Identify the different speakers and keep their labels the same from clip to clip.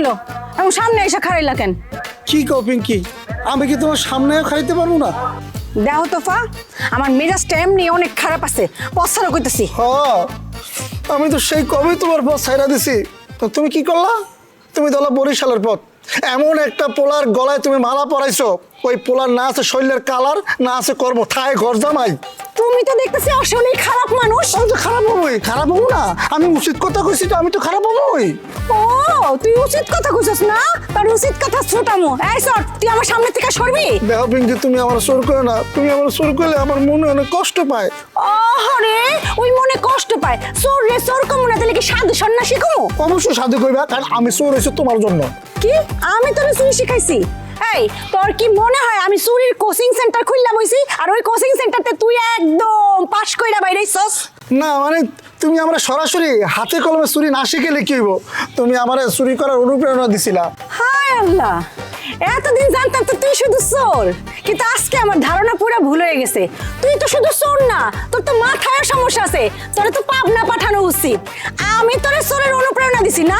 Speaker 1: হইলো এবং সামনে এসে খাড়াইলা কেন?
Speaker 2: কি কও পিঙ্কি, আমি কি তোমার সামনেও খাইতে পারবো না?
Speaker 1: দেখো তোফা, আমার মেজাজটা এমনি অনেক খারাপ আছে, পছাড়া কইতেছি।
Speaker 2: হ, আমি তো সেই কবে তোমার পথ ছাইড়া দিছি, তো তুমি কি করলা? তুমি দলা বরিশালের পথ, এমন একটা পোলার গলায় তুমি মালা পরাইছো, ওই পোলার না আছে শৈলের কালার, না আছে কর্ম, থায় ঘর জামাই।
Speaker 1: তুমি তো দেখতেছি আসলেই খারাপ মানুষ।
Speaker 2: আমি তো খারাপ হবোই, খারাপ হবো না? আমি উচিত কথা কইছি তো, আমি তো খারাপ হবোই।
Speaker 1: ও, তুই উচিত কথা কইছস না? তার উচিত কথা ছোটামো। এই সর, তুই আমার সামনে থেকে সরবি।
Speaker 2: দেখো পিঙ্কি, তুমি আমার সর করে না, তুমি আমার সর করলে আমার মনে অনেক কষ্ট পায়।
Speaker 1: আরে, ওই মনে কষ্ট পায়, সর রে সর কমু না, তাহলে কি সাধু সন্ন্যাসী কমু?
Speaker 2: অবশ্যই সাথে কইবা, কারণ আমি চোর হয়েছি তোমার জন্য।
Speaker 1: কি, আমি তোরে চুরি শিখাইছি? এই, তোর কি মনে হয় আমি চুরির কোচিং সেন্টার খুললা বইছি আর ওই কোচিং সেন্টারতে তুই একদম পাশ কইরা বাইরেছস?
Speaker 2: না মানে তুমি আমরা সরাসরি হাতে কলমে চুরি না শিখেলে কি হইব? তুমি আমার চুরি করার অনুপ্রেরণা দিছিলা।
Speaker 1: হায় আল্লাহ, এতদিন জানতাম তো তুই শুধু চোর, কিন্তু আজকে আমার ধারণা পুরো ভুল হয়ে গেছে। তুই তো শুধু চোর না, তোর তো মাথায় সমস্যা আছে, তোর তো পাবনা পাঠানো উচিত। আমি তোরে চোরের অনুপ্রেরণা দিছি না?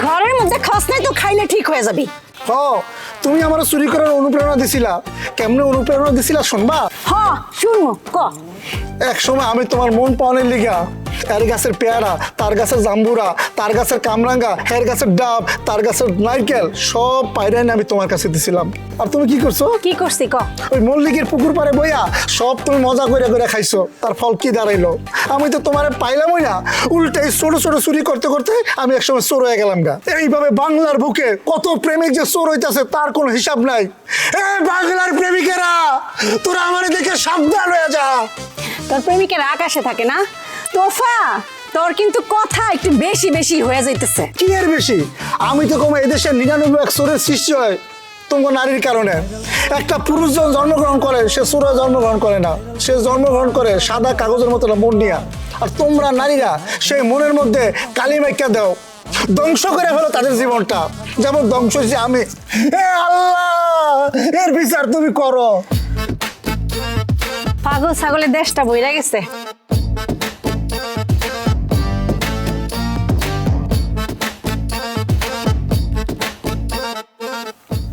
Speaker 1: ঘরের মধ্যে খস নাই তো খাইলে ঠিক হয়ে যাবি।
Speaker 2: হ, তুমি আমার চুরি করার অনুপ্রেরণা দিছিলা। কেমনে অনুপ্রেরণা দিছিলা শুনবা?
Speaker 1: হ, শুনবো, ক।
Speaker 2: এক সময় আমি তোমার মন পাওয়ানোর লিগা এর গাছের পেয়ারা, তার গাছের জাম্বুরা, তার গাছের কামরাঙ্গা, হের গাছের ডাব, তার গাছের নারকেল সব পায়রাই আমি তোমার কাছে দিছিলাম। আর তুমি কি করছো?
Speaker 1: কি করছি ক?
Speaker 2: ওই মল্লিকের পুকুর পাড়ে বইয়া সব তুমি মজা করে করে খাইছো। তার ফল কি দাঁড়াইলো? আমি তো তোমার পাইলামই না, উল্টে ছোট ছোট চুরি করতে করতে আমি একসময় চোর হয়ে গেলাম গা। এইভাবে বাংলার বুকে কত প্রেমিক যে চোর হইতাছে তার কোনো হিসাব নাই। এ বাংলার প্রেমিকেরা, তোরা আমার দেখে সাবধান হয়ে যা।
Speaker 1: তোর প্রেমিকের আকাশে থাকে না? তোফা, তোর কিন্তু কথা একটু বেশি বেশি হয়ে যাইতেছে।
Speaker 2: কি এর বেশি? আমি তো কমে এদেশের 99 চোরের সৃষ্টি হয় তোমার নারীর কারণে। একটা পুরুষ যখন জন্মগ্রহণ করে সে চোরে জন্মগ্রহণ করে না, সে জন্মগ্রহণ করে সাদা কাগজের মতো মন নিয়া। আর তোমরা নারীরা সেই মনের মধ্যে কালি মাইকা দাও, ধ্বংস করে ফেলো তাদের জীবনটা, যেমন ধ্বংস হয়েছি আমি। হে আল্লাহ, এর বিচার তুমি করো।
Speaker 1: পাগল ছাগলের দেশটা বইরা গেছে।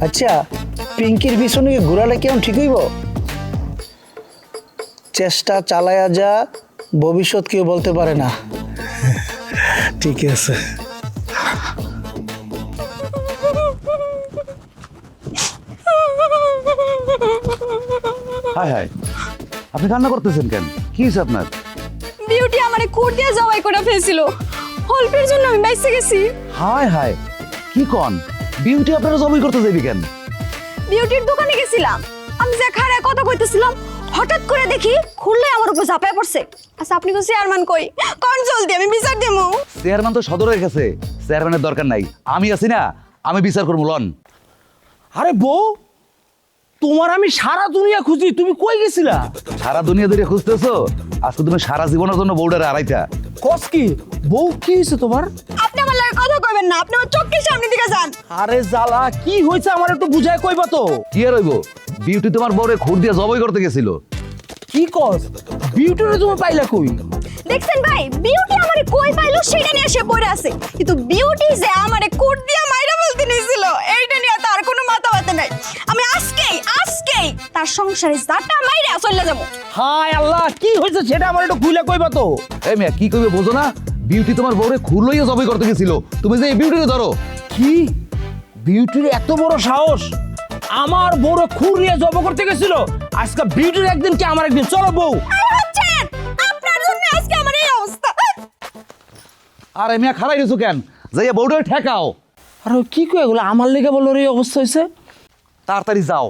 Speaker 2: আচ্ছা, পিঙ্কির পিছনে ঘোরালে কেমন ঠিক হইব? চেষ্টা চালায়া যা, ভবিষ্যৎ কেউ বলতে পারে না। ঠিক আছে।
Speaker 3: হায় হায়, আপনি কান্না করতেছেন কেন? কি হয়েছে আপনার?
Speaker 4: বিউটি আমারে কোট দিয়ে জবাই করে ফেলছিল, অল্পের জন্য আমি বাইসে গেছি।
Speaker 3: হায় হায়, কি কন? বিউটি আপনারা জবাই করতে যাবি কেন?
Speaker 4: বিউটির দোকানে গেছিলাম, আমি যে খাড়ায় কথা কইতেছিলাম, হঠাৎ করে দেখি খুললে আমার উপর ঝাঁপায় পড়ছে। আচ্ছা আপনি কোন চেয়ারম্যান কই? কোন জলদি আমি বিচার দেবো।
Speaker 3: চেয়ারম্যান তো সদরে গেছে, চেয়ারম্যানের দরকার নাই, আমি আছি না, আমি বিচার করবো লন।
Speaker 5: আরে বউ, তোমার আমি সারা দুনিয়া খুঁজি, তুমি কই গেছিলা?
Speaker 3: সারা দুনিয়া ধরে খুঁজতেছো, আজকে তুমি সারা জীবনের জন্য বউডারে আড়াইটা।
Speaker 5: কস কি বউ, কি হয়েছে তোমার?
Speaker 4: আপনি আমার লাগে কথা কইবেন না, আপনি আমার চোখের সামনে দিকে যান।
Speaker 5: আরে জ্বালা, কি হয়েছে আমার একটু বুঝায় কইবা তো।
Speaker 3: কি আর হইব, বিউটি তোমার বউরে খুর দিয়ে জবাই করতে গেছিল।
Speaker 5: কি কস? বিউটিরে তুমি পাইলা কই?
Speaker 4: দেখছেন ভাই, বিউটি আমারে কই পাইলো সেটা নিয়ে সে পড়ে আছে, কিন্তু বিউটি যে আমারে কোট দিয়ে মাইরা বলতে নিছিল এইটা নিয়ে তার কোনো মাথা ব্যথা নাই। আমি আজকেই তার সংসারে জাটা মাইরা চলে যাব।
Speaker 5: হায় আল্লাহ, কি হয়েছে সেটা আমার একটু খুলে কইবা তো।
Speaker 3: এই মিয়া, কি কইবে বোঝো না? বিউটি তোমার বউরে খুর লইয়া জবাই করতে গেছিল, তুমি যে এই বিউটিরে ধরো।
Speaker 5: কি, বিউটির এত বড় সাহস? আমার বড় খুর নিয়ে জব করতে গেছিল। আজকে বিউটির একদিন কি আমার একদিন, চলো বউ।
Speaker 4: আপনার জন্য আজকে আমার এই অবস্থা।
Speaker 3: আর মিয়া খারাই রয়েছো কেন? যাইয়া বউটারে ঠেকাও।
Speaker 5: আর কি কই এগুলো আমার লেগে বললো এই অবস্থা হয়েছে?
Speaker 3: তাড়াতাড়ি যাও।